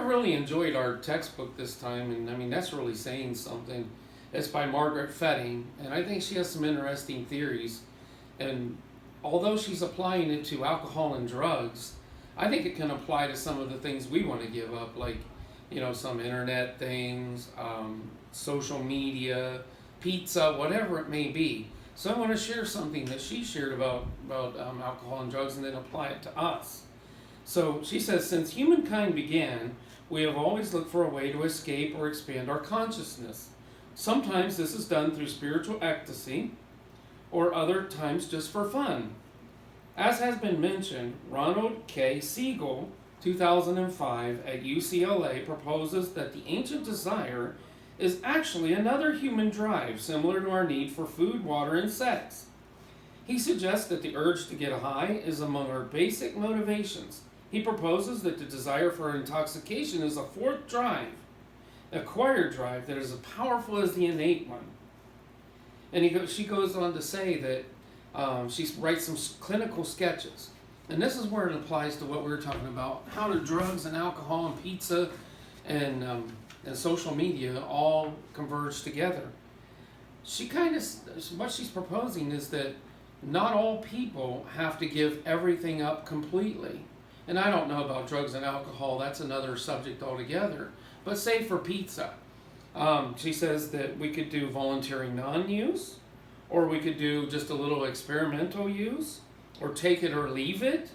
really enjoyed our textbook this time, and I mean, that's really saying something. It's by Margaret Fetting, and I think she has some interesting theories. And although she's applying it to alcohol and drugs, I think it can apply to some of the things we want to give up, like, some internet things, social media, pizza, whatever it may be. So I want to share something that she shared about alcohol and drugs and then apply it to us. So she says, since humankind began, we have always looked for a way to escape or expand our consciousness. Sometimes this is done through spiritual ecstasy, or other times just for fun. As has been mentioned, Ronald K. Siegel, 2005, at UCLA, proposes that the ancient desire is actually another human drive similar to our need for food, water, and sex. He suggests that the urge to get high is among our basic motivations. He proposes that the desire for intoxication is a fourth drive, acquired drive that is as powerful as the innate one. And she goes on to say that she writes some clinical sketches. And this is where it applies to what we were talking about, how do drugs and alcohol and pizza and social media all converge together. What she's proposing is that not all people have to give everything up completely. And I don't know about drugs and alcohol, that's another subject altogether. But say for pizza, she says that we could do voluntary non-use, or we could do just a little experimental use, or take it or leave it,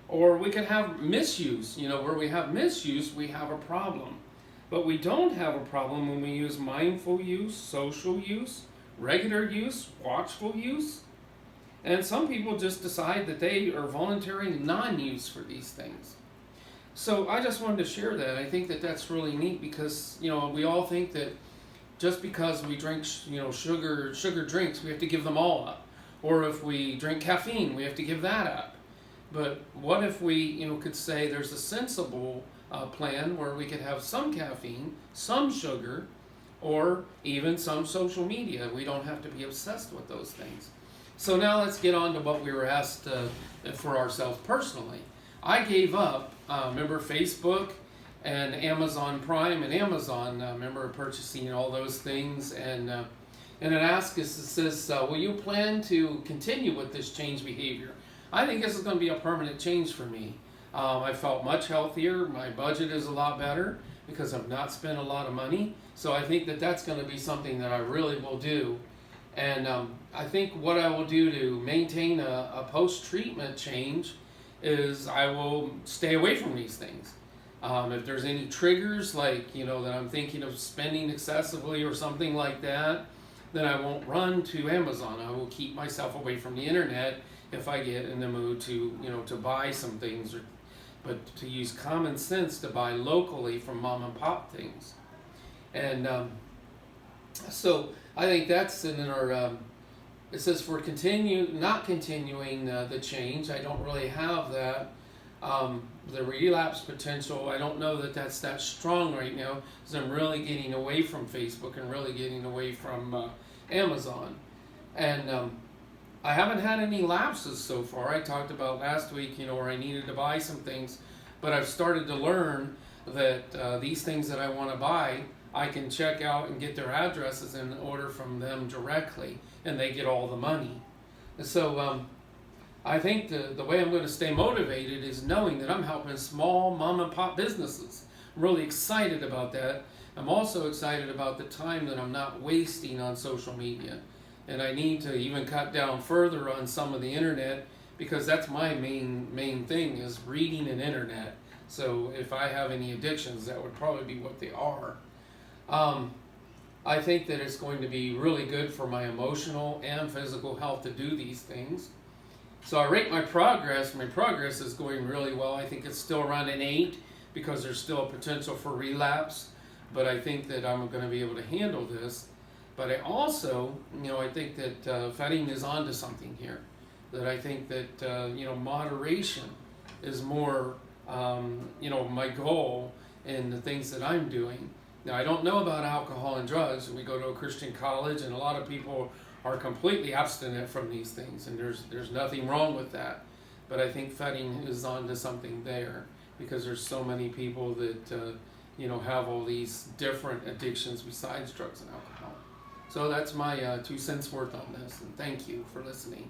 or we could have misuse. Where we have misuse, we have a problem. But we don't have a problem when we use mindful use, social use, regular use, watchful use. And some people just decide that they are voluntary non-use for these things. So I just wanted to share that. I think that that's really neat because, we all think that just because we drink, sugar drinks, we have to give them all up. Or if we drink caffeine, we have to give that up. But what if we, could say there's a sensible plan where we could have some caffeine, some sugar, or even some social media. We don't have to be obsessed with those things. So now let's get on to what we were asked for ourselves personally. I gave up, remember Facebook and Amazon Prime and Amazon, remember purchasing all those things, and it asks us, it says, will you plan to continue with this change behavior? I think this is going to be a permanent change for me. I felt much healthier, my budget is a lot better because I've not spent a lot of money, so I think that that's going to be something that I really will do. And I think what I will do to maintain a post-treatment change is I will stay away from these things. If there's any triggers, like, that I'm thinking of spending excessively or something like that, then I won't run to Amazon. I will keep myself away from the internet if I get in the mood to, to buy some things, but to use common sense to buy locally from mom and pop things. And so I think that's in our, it says for not continuing the change, I don't really have that. The relapse potential, I don't know that that's that strong right now because I'm really getting away from Facebook and really getting away from Amazon. And I haven't had any lapses so far. I talked about last week, where I needed to buy some things, but I've started to learn that these things that I want to buy, I can check out and get their addresses and order from them directly, and they get all the money. And so I think the way I'm going to stay motivated is knowing that I'm helping small mom and pop businesses. I'm really excited about that. I'm also excited about the time that I'm not wasting on social media. And I need to even cut down further on some of the internet because that's my main thing is reading and internet. So if I have any addictions, that would probably be what they are. I think that it's going to be really good for my emotional and physical health to do these things. So I rate my progress. My progress is going really well. I think it's still around an 8 because there's still a potential for relapse. But I think that I'm going to be able to handle this. But I also, I think that Fetting is onto something here. That I think that, moderation is more, my goal in the things that I'm doing. Now, I don't know about alcohol and drugs. We go to a Christian college, and a lot of people are completely abstinent from these things, and there's nothing wrong with that. But I think Fetting is onto something there. because there's so many people that have all these different addictions besides drugs and alcohol. So that's my 2 cents worth on this, and thank you for listening.